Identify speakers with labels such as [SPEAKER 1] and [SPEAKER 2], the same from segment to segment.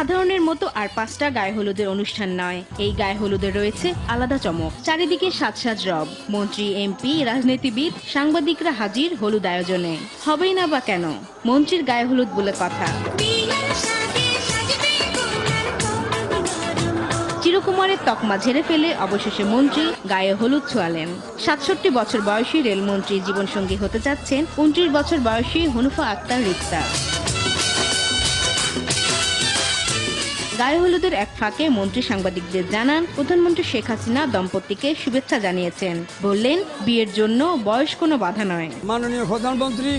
[SPEAKER 1] সাধারণের মতো আর 5টা গায়ে হলুদের অনুষ্ঠান নয়, এই গায়ে হলুদে রয়েছে আলাদা চমক। চারিদিকে সাজ রব, মন্ত্রী, এমপি, রাজনীতিবিদ, সাংবাদিকরা হাজির হলুদ আয়োজনে। হবেই না বা কেন, মন্ত্রীর গায়ে হলুদ বলে কথা। চিরকুমারের তকমা ঝেড়ে ফেলে অবশেষে মন্ত্রী গায়ে হলুদ ছোঁয়ালেন। ৬৭ বছর বয়সী রেলমন্ত্রী জীবনসঙ্গী হতে যাচ্ছেন ২৯ বছর বয়সী হুনুফা আক্তার রিক্তা। গায়ে হলুদের এক ফাঁকে মন্ত্রী সাংবাদিকদের জানান, প্রধানমন্ত্রী শেখ হাসিনা দম্পতিকে শুভেচ্ছা জানিয়েছেন। বললেন, বিয়ের জন্য বয়স কোনো বাধা নয়।
[SPEAKER 2] মাননীয় প্রধানমন্ত্রী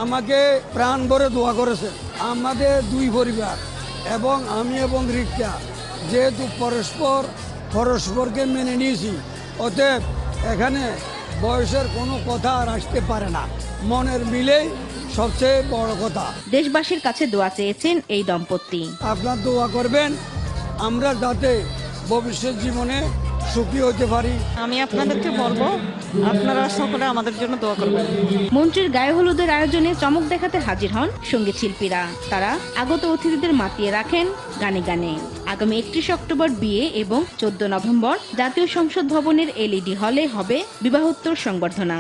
[SPEAKER 2] আমাকে প্রাণ ভরে দোয়া করেছে। আমাদের দুই পরিবার এবং আমি এবং রিক্তা যেহেতু পরস্পরকে মেনে নিয়েছি, অতএব এখানে বয়সের কোনো কথা আর আসতে পারে না। মনের মিলেই সবচেয়ে বড় কথা।
[SPEAKER 1] দেশবাসীর কাছে দোয়া চেয়েছেন এই দম্পতি।
[SPEAKER 2] আপনার দোয়া করবেন আমরা যাতে ভবিষ্যৎ জীবনে সুখী হতে পারি।
[SPEAKER 3] আমি আপনাদেরকে বলবো আপনারা সকলে আমাদের জন্য দোয়া করবেন।
[SPEAKER 1] মন্ত্রীর গায়ে হলুদের আয়োজনে চমক দেখাতে হাজির হন সঙ্গীত শিল্পীরা। তারা আগত অতিথিদের মাতিয়ে রাখেন গানে গানে। আগামী ৩১ অক্টোবর বিয়ে এবং ১৪ নভেম্বর জাতীয় সংসদ ভবনের LED হলে হবে বিবাহোত্তর সংবর্ধনা।